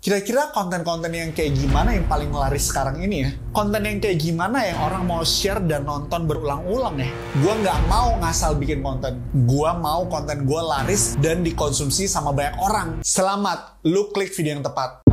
Kira-kira konten-konten yang kayak gimana yang paling laris sekarang ini ya? Konten yang kayak gimana yang orang mau share dan nonton berulang-ulang ya? Gue nggak mau ngasal bikin konten. Gue mau konten gue laris dan dikonsumsi sama banyak orang. Selamat, lu klik video yang tepat.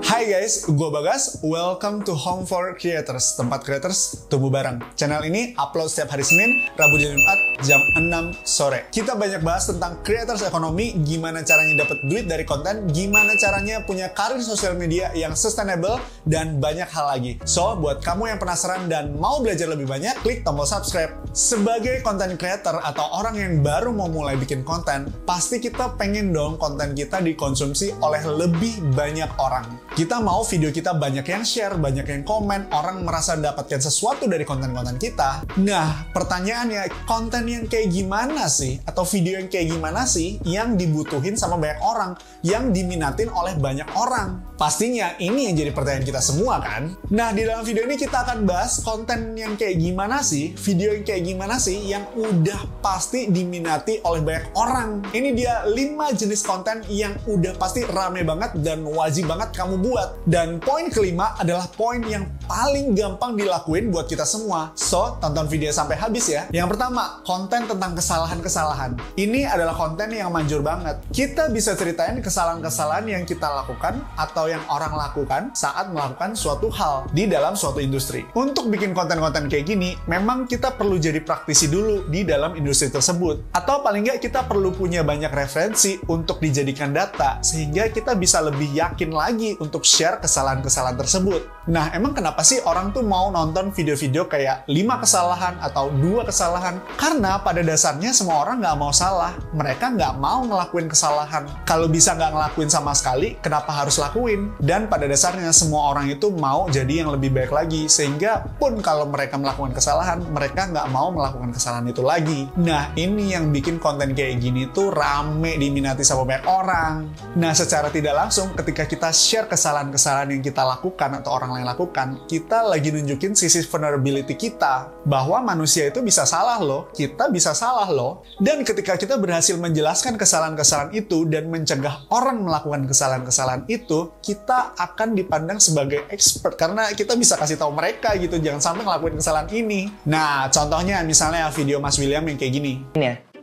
Hai guys, gue Bagas. Welcome to Home for Creators, tempat creators tumbuh bareng. Channel ini upload setiap hari Senin, Rabu, dan Jumat jam 6 sore. Kita banyak bahas tentang creators ekonomi, gimana caranya dapat duit dari konten, gimana caranya punya karir sosial media yang sustainable, dan banyak hal lagi. So, buat kamu yang penasaran dan mau belajar lebih banyak, klik tombol subscribe. Sebagai content creator atau orang yang baru mau mulai bikin konten, pasti kita pengen dong konten kita dikonsumsi oleh lebih banyak orang. Kita mau video kita banyak yang share, banyak yang komen, orang merasa dapatkan sesuatu dari konten-konten kita. Nah, pertanyaannya, konten yang kayak gimana sih? Atau video yang kayak gimana sih yang dibutuhin sama banyak orang, yang diminatin oleh banyak orang? Pastinya ini yang jadi pertanyaan kita semua kan? Nah, di dalam video ini kita akan bahas konten yang kayak gimana sih, video yang kayak gimana sih yang udah pasti diminati oleh banyak orang. Ini dia 5 jenis konten yang udah pasti rame banget dan wajib banget kamu buat. Dan poin kelima adalah poin yang paling gampang dilakuin buat kita semua. So, tonton video sampai habis ya. Yang pertama, konten tentang kesalahan-kesalahan. Ini adalah konten yang manjur banget. Kita bisa ceritain kesalahan-kesalahan yang kita lakukan atau yang orang lakukan saat melakukan suatu hal di dalam suatu industri. Untuk bikin konten-konten kayak gini, memang kita perlu jadi praktisi dulu di dalam industri tersebut. Atau paling nggak kita perlu punya banyak referensi untuk dijadikan data, sehingga kita bisa lebih yakin lagi untuk share kesalahan-kesalahan tersebut. Nah, emang kenapa sih orang tuh mau nonton video-video kayak 5 kesalahan atau 2 kesalahan? Karena pada dasarnya semua orang nggak mau salah. Mereka nggak mau ngelakuin kesalahan. Kalau bisa nggak ngelakuin sama sekali, kenapa harus lakuin? Dan pada dasarnya semua orang itu mau jadi yang lebih baik lagi. Sehingga pun kalau mereka melakukan kesalahan, mereka nggak mau melakukan kesalahan itu lagi. Nah, ini yang bikin konten kayak gini tuh rame diminati sama banyak orang. Nah, secara tidak langsung ketika kita share kesalahan-kesalahan yang kita lakukan atau orang lain lakukan, kita lagi nunjukin sisi vulnerability kita, bahwa manusia itu bisa salah loh, kita bisa salah loh. Dan ketika kita berhasil menjelaskan kesalahan-kesalahan itu dan mencegah orang melakukan kesalahan-kesalahan itu, kita akan dipandang sebagai expert karena kita bisa kasih tahu mereka gitu, jangan sampai ngelakuin kesalahan ini. Nah, contohnya misalnya video Mas William yang kayak gini.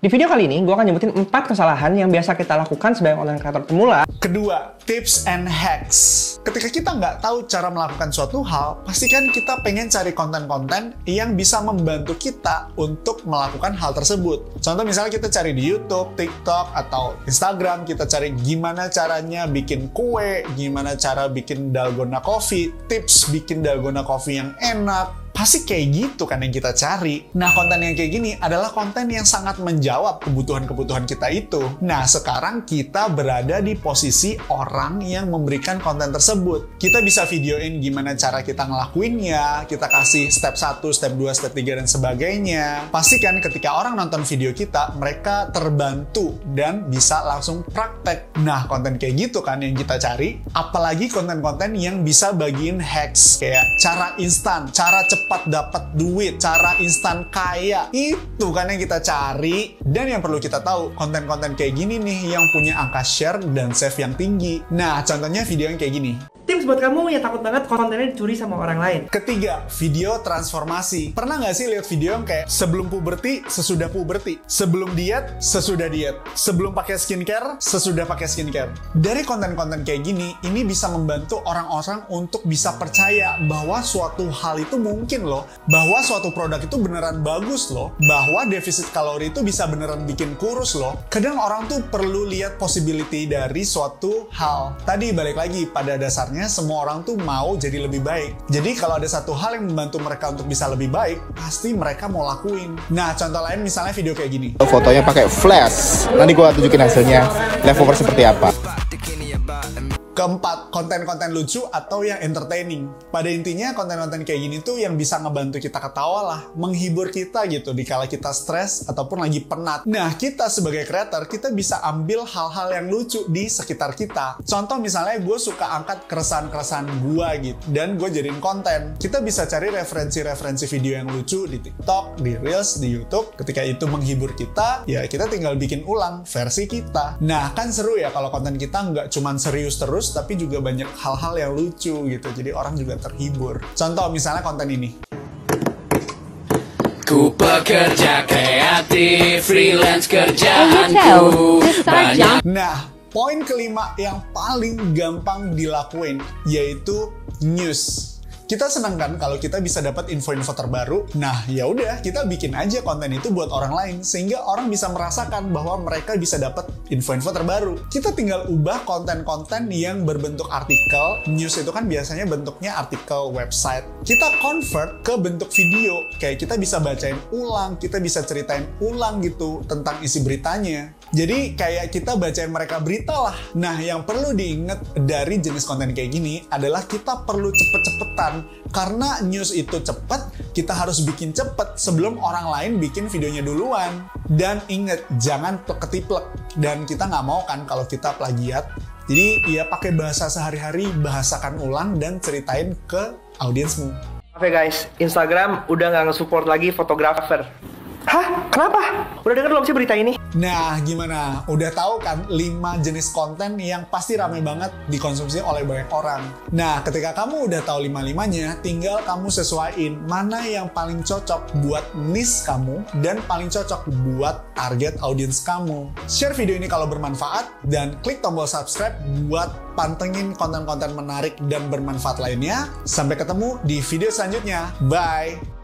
Di video kali ini, gue akan nyebutin 4 kesalahan yang biasa kita lakukan sebagai content creator pemula. Kedua, tips and hacks. Ketika kita nggak tahu cara melakukan suatu hal, pasti kan kita pengen cari konten-konten yang bisa membantu kita untuk melakukan hal tersebut. Contoh misalnya kita cari di YouTube, TikTok, atau Instagram, kita cari gimana caranya bikin kue, gimana cara bikin dalgona coffee, tips bikin dalgona coffee yang enak. Pasti kayak gitu kan yang kita cari. Nah, konten yang kayak gini adalah konten yang sangat menjawab kebutuhan-kebutuhan kita itu. Nah, sekarang kita berada di posisi orang yang memberikan konten tersebut. Kita bisa videoin gimana cara kita ngelakuinnya, kita kasih step 1, step 2, step 3, dan sebagainya. Pastikan ketika orang nonton video kita, mereka terbantu dan bisa langsung praktek. Nah, konten kayak gitu kan yang kita cari. Apalagi konten-konten yang bisa bagiin hacks, kayak cara instan, cara cepat dapat duit, cara instan kaya. Itu kan yang kita cari. Dan yang perlu kita tahu, konten-konten kayak gini nih yang punya angka share dan save yang tinggi. Nah, contohnya video yang kayak gini. Tips buat kamu yang takut banget kontennya dicuri sama orang lain. Ketiga, video transformasi. Pernah nggak sih lihat video yang kayak sebelum puberti, sesudah puberti, sebelum diet, sesudah diet, sebelum pakai skincare, sesudah pakai skincare. Dari konten-konten kayak gini, ini bisa membantu orang-orang untuk bisa percaya bahwa suatu hal itu mungkin loh, bahwa suatu produk itu beneran bagus loh, bahwa defisit kalori itu bisa beneran bikin kurus loh. Kadang orang tuh perlu lihat possibility dari suatu hal. Tadi balik lagi, pada dasarnya semua orang tuh mau jadi lebih baik. Jadi kalau ada satu hal yang membantu mereka untuk bisa lebih baik, pasti mereka mau lakuin. Nah, contoh lain misalnya video kayak gini. Fotonya pakai flash. Nanti gua tunjukin hasilnya leftover seperti apa. Keempat, konten-konten lucu atau yang entertaining. Pada intinya, konten-konten kayak gini tuh yang bisa ngebantu kita ketawa lah, menghibur kita gitu dikala kita stres ataupun lagi penat. Nah, kita sebagai creator, kita bisa ambil hal-hal yang lucu di sekitar kita. Contoh misalnya gue suka angkat keresahan-keresahan gue gitu, dan gue jadiin konten. Kita bisa cari referensi-referensi video yang lucu di TikTok, di Reels, di YouTube. Ketika itu menghibur kita, ya kita tinggal bikin ulang versi kita. Nah, kan seru ya kalau konten kita nggak cuman serius terus, tapi juga banyak hal-hal yang lucu gitu, jadi orang juga terhibur. Contoh misalnya konten ini. Ku pekerja kreatif, freelance kerjaanku banyak. Nah, poin kelima yang paling gampang dilakuin yaitu news. Kita senang kan kalau kita bisa dapat info-info terbaru. Nah, ya udah kita bikin aja konten itu buat orang lain sehingga orang bisa merasakan bahwa mereka bisa dapat info-info terbaru. Kita tinggal ubah konten-konten yang berbentuk artikel. News itu kan biasanya bentuknya artikel website. Kita convert ke bentuk video. Kayak kita bisa bacain ulang, kita bisa ceritain ulang gitu tentang isi beritanya. Jadi kayak kita bacain mereka berita lah. Nah, yang perlu diingat dari jenis konten kayak gini adalah kita perlu cepet-cepetan. Karena news itu cepet, kita harus bikin cepet sebelum orang lain bikin videonya duluan. Dan ingat, jangan ketiplek. Dan kita nggak mau kan kalau kita plagiat. Jadi ya pakai bahasa sehari-hari, bahasakan ulang dan ceritain ke audiensmu. Maaf ya guys, Instagram udah nggak nge-support lagi fotografer. Hah? Kenapa? Udah denger belum sih berita ini? Nah, gimana? Udah tahu kan 5 jenis konten yang pasti ramai banget dikonsumsi oleh banyak orang. Nah, ketika kamu udah tahu 5-5-nya, tinggal kamu sesuaiin mana yang paling cocok buat niche kamu dan paling cocok buat target audience kamu. Share video ini kalau bermanfaat dan klik tombol subscribe buat pantengin konten-konten menarik dan bermanfaat lainnya. Sampai ketemu di video selanjutnya. Bye!